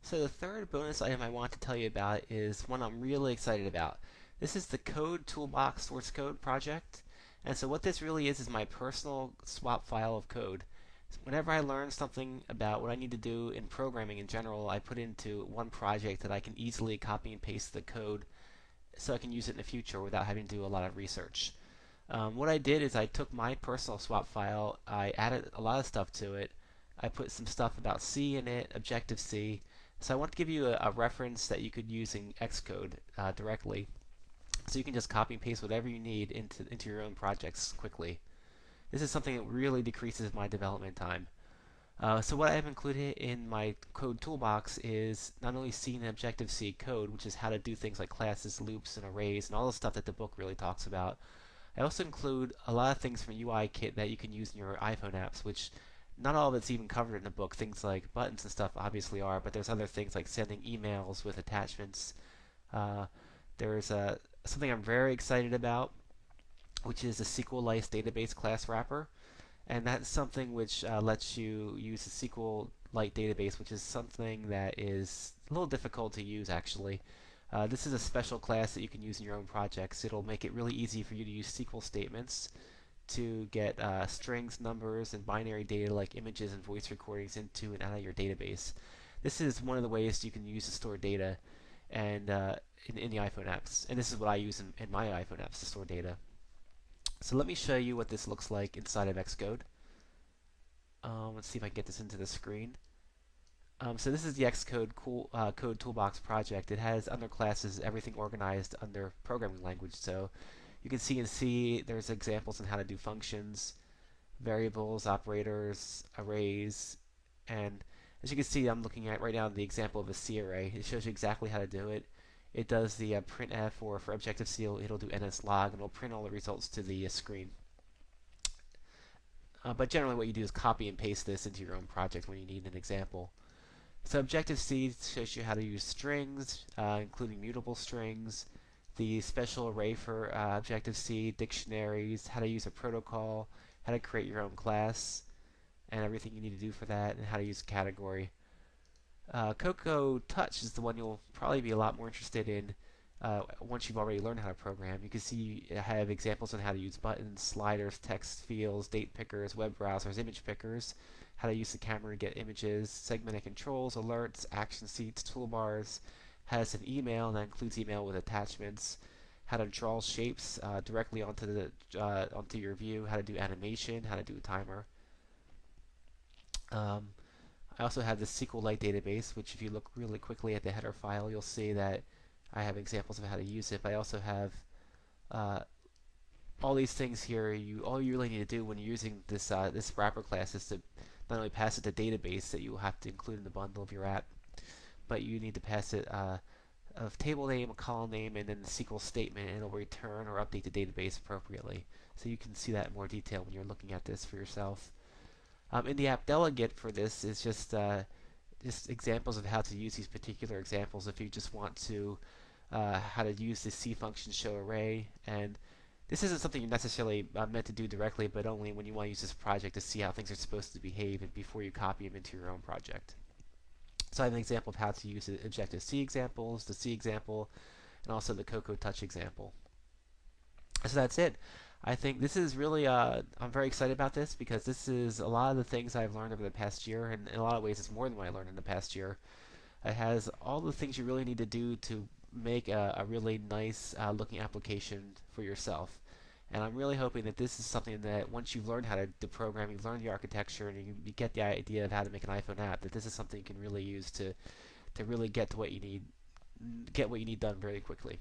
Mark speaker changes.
Speaker 1: So the third bonus item I want to tell you about is one I'm really excited about. This is the Code Toolbox Source Code project. And so what this really is my personal swap file of code. Whenever I learn something about what I need to do in programming in general, I put into one project that I can easily copy and paste the code so I can use it in the future without having to do a lot of research. What I did is I took my personal swap file, I added a lot of stuff to it, I put some stuff about C in it, Objective-C. So I want to give you a reference that you could use in Xcode directly, so you can just copy and paste whatever you need into your own projects quickly. This is something that really decreases my development time. So what I have included in my code toolbox is not only C and Objective-C code, which is how to do things like classes, loops, and arrays, and all the stuff that the book really talks about. I also include a lot of things from UIKit that you can use in your iPhone apps, which not all of it's even covered in the book. Things like buttons and stuff obviously are, but there's other things like sending emails with attachments. Uh, there's something I'm very excited about, which is a SQLite database class wrapper, and that's something which lets you use a SQLite database, which is something that is a little difficult to use actually. This is a special class that you can use in your own projects. It'll make it really easy for you to use SQL statements to get strings, numbers, and binary data like images and voice recordings into and out of your database. This is one of the ways you can use to store data and in the iPhone apps. And this is what I use in my iPhone apps to store data. So let me show you what this looks like inside of Xcode. Let's see if I can get this into the screen. So this is the Xcode Code Toolbox project. It has under classes everything organized under programming language. So you can see in C there's examples on how to do functions, variables, operators, arrays, and as you can see, I'm looking at right now the example of a C array. It shows you exactly how to do it. It does the printf, or for Objective-C, it'll do nslog, and it'll print all the results to the screen. But generally what you do is copy and paste this into your own project when you need an example. So Objective-C shows you how to use strings, including mutable strings, the special array for Objective-C, dictionaries, how to use a protocol, how to create your own class, and everything you need to do for that, and how to use a category. Cocoa Touch is the one you'll probably be a lot more interested in once you've already learned how to program. You can see I have examples on how to use buttons, sliders, text fields, date pickers, web browsers, image pickers, how to use the camera to get images, segmented controls, alerts, action seats, toolbars, has an email, and that includes email with attachments, how to draw shapes directly onto your view, how to do animation, how to do a timer. I also have the SQLite database, which if you look really quickly at the header file, you'll see that I have examples of how to use it. But I also have all these things here. All you really need to do when you're using this wrapper class is to not only pass it the database that you will have to include in the bundle of your app, but you need to pass it a table name, a column name, and then the SQL statement, and it'll return or update the database appropriately. So you can see that in more detail when you're looking at this for yourself. In the app delegate for this is just examples of how to use these particular examples if you just want to how to use the C function show array. And this isn't something you're necessarily meant to do directly, but only when you want to use this project to see how things are supposed to behave and before you copy them into your own project. So I have an example of how to use the Objective-C examples, the C example, and also the Cocoa Touch example. So that's it. I think this is really, I'm very excited about this because this is a lot of the things I've learned over the past year, and in a lot of ways it's more than what I learned in the past year. It has all the things you really need to do to make a really nice looking application for yourself. And I'm really hoping that this is something that once you've learned how to program, you've learned the architecture, and you get the idea of how to make an iPhone app, that this is something you can really use to really get what you need done very quickly.